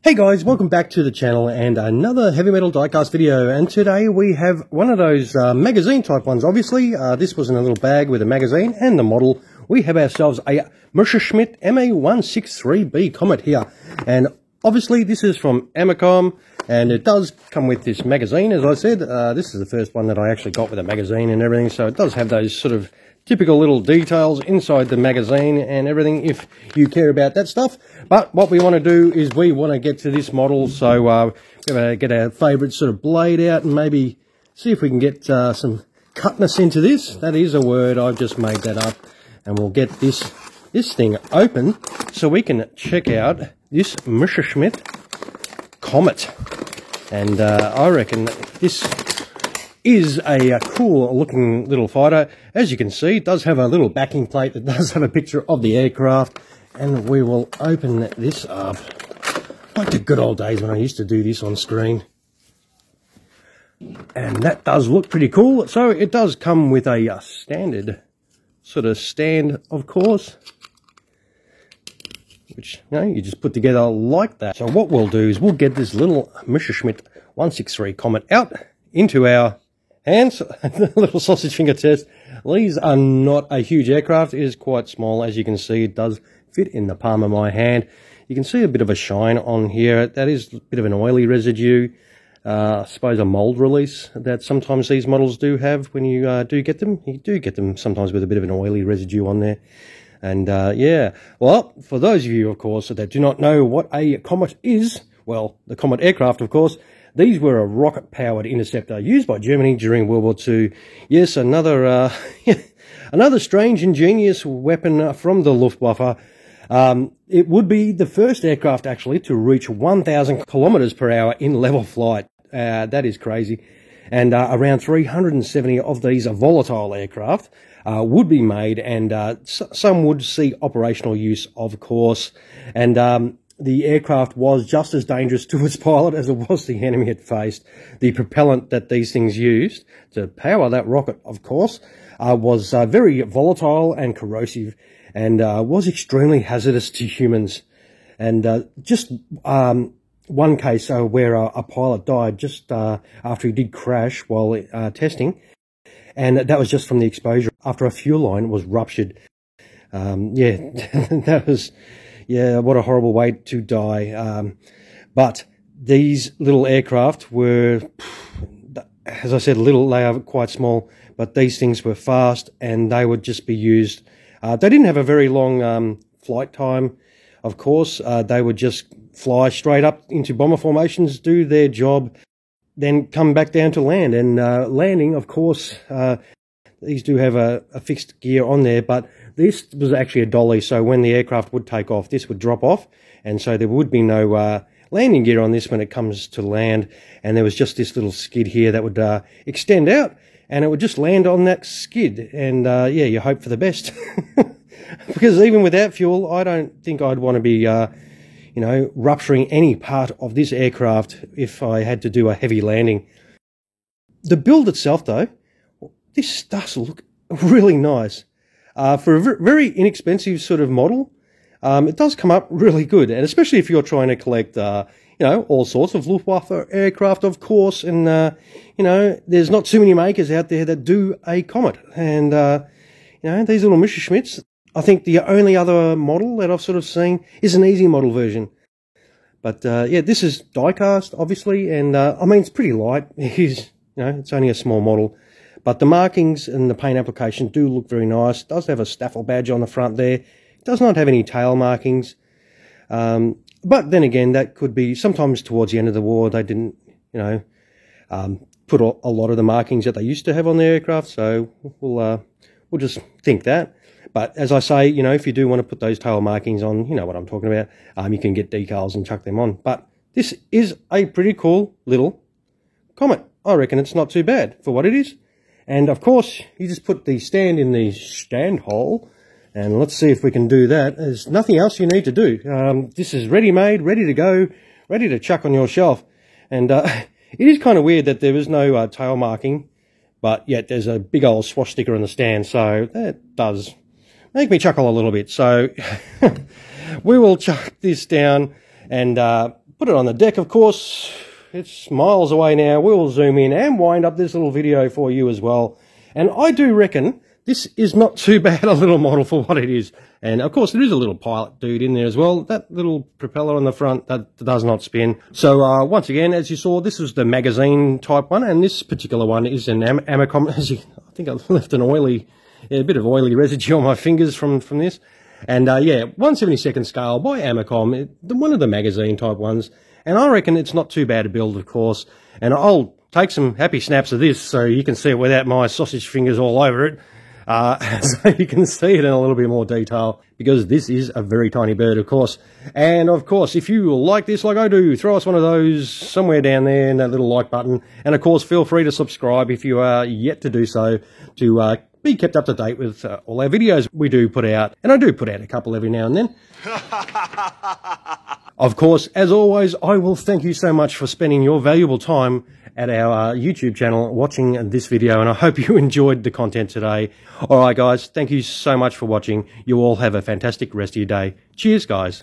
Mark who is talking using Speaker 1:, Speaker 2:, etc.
Speaker 1: Hey guys, welcome back to the channel and another heavy metal diecast video, and today we have one of those magazine type ones. Obviously this was in a little bag with a magazine and the model. We have ourselves a Messerschmitt MA163B Comet here, and obviously this is from Amacom, and it does come with this magazine. As I said, this is the first one that I actually got with a magazine and everything, so it does have those sort of typical little details inside the magazine and everything if you care about that stuff. But what we want to do is we want to get to this model, so we're going to get our favourite sort of blade out and maybe see if we can get some cutness into this. That is a word, I've just made that up. And we'll get this thing open so we can check out this Messerschmitt Comet. And I reckon this is a cool looking little fighter. As you can see, it does have a little backing plate that does have a picture of the aircraft, and we will open this up like the good old days when I used to do this on screen. And that does look pretty cool. So it does come with a standard sort of stand, of course, which you just put together like that. So what we'll do is we'll get this little Messerschmitt 163 Comet out into our hands. The little sausage finger test. These are not a huge aircraft. It is quite small. As you can see, it does fit in the palm of my hand. You can see a bit of a shine on here. That is a bit of an oily residue. I suppose a mold release that sometimes these models do have when you do get them. You do get them sometimes with a bit of an oily residue on there. And yeah, well, for those of you, of course, that do not know what a Comet is, well, the Comet aircraft, of course, these were a rocket-powered interceptor used by Germany during World War II. Yes, another another strange, ingenious weapon from the Luftwaffe. It would be the first aircraft, actually, to reach 1,000 kilometers per hour in level flight. That is crazy. And around 370 of these volatile aircraft would be made, and some would see operational use, of course. And the aircraft was just as dangerous to its pilot as it was the enemy it faced. The propellant that these things used to power that rocket, of course, was very volatile and corrosive, and was extremely hazardous to humans. And just one case where a pilot died just after he did crash while testing, and that was just from the exposure after a fuel line was ruptured. Yeah, that was... yeah, what a horrible way to die. But these little aircraft were, as I said, they are quite small, but these things were fast and they would just be used. They didn't have a very long flight time, of course. They would just fly straight up into bomber formations, do their job, then come back down to land. And landing, of course, these do have a fixed gear on there, but this was actually a dolly, so when the aircraft would take off, this would drop off, and so there would be no landing gear on this when it comes to land, and there was just this little skid here that would extend out, and it would just land on that skid, and yeah, you hope for the best. Because even without fuel, I don't think I'd want to be, you know, rupturing any part of this aircraft if I had to do a heavy landing. The build itself, though, this does look really nice. For a very inexpensive sort of model, it does come up really good, and especially if you're trying to collect, you know, all sorts of Luftwaffe aircraft, of course, and, you know, there's not too many makers out there that do a Comet, and, you know, these little Messerschmitts, I think the only other model that I've sort of seen is an easy model version. But, yeah, this is diecast, obviously, and, I mean, it's pretty light. It is, you know, it's only a small model. But the markings and the paint application do look very nice. It does have a Staffel badge on the front there. It does not have any tail markings. But then again, that could be sometimes towards the end of the war, they didn't, you know, put a lot of the markings that they used to have on their aircraft. So we'll just think that. But as I say, you know, if you do want to put those tail markings on, you know what I'm talking about, you can get decals and chuck them on. But this is a pretty cool little Comet. I reckon it's not too bad for what it is. And of course, you just put the stand in the stand hole, and let's see if we can do that. There's nothing else you need to do. This is ready-made, ready to go, ready to chuck on your shelf. And it is kind of weird that there is no tail marking, but yet there's a big old swash sticker on the stand, so that does make me chuckle a little bit. So we will chuck this down and Put it on the deck, of course. It's miles away now. We'll zoom in and wind up this little video for you as well. And I do reckon this is not too bad a little model for what it is. And of course, there is a little pilot dude in there as well. That little propeller on the front, that does not spin. So once again, as you saw, this was the magazine type one. And this particular one is an Amacom. I think I left an a bit of oily residue on my fingers from this. And yeah, 1/72nd scale by Amacom, one of the magazine type ones. And I reckon it's not too bad to build, of course. And I'll take some happy snaps of this so you can see it without my sausage fingers all over it. So you can see it in a little bit more detail, because this is a very tiny bird, of course. And of course, if you like this like I do, throw us one of those somewhere down there in that little like button. And of course, feel free to subscribe if you are yet to do so, to be kept up to date with all our videos we do put out. And I do put out a couple every now and then. Of course, as always, I will thank you so much for spending your valuable time at our YouTube channel watching this video, and I hope you enjoyed the content today. All right, guys, thank you so much for watching. You all have a fantastic rest of your day. Cheers, guys.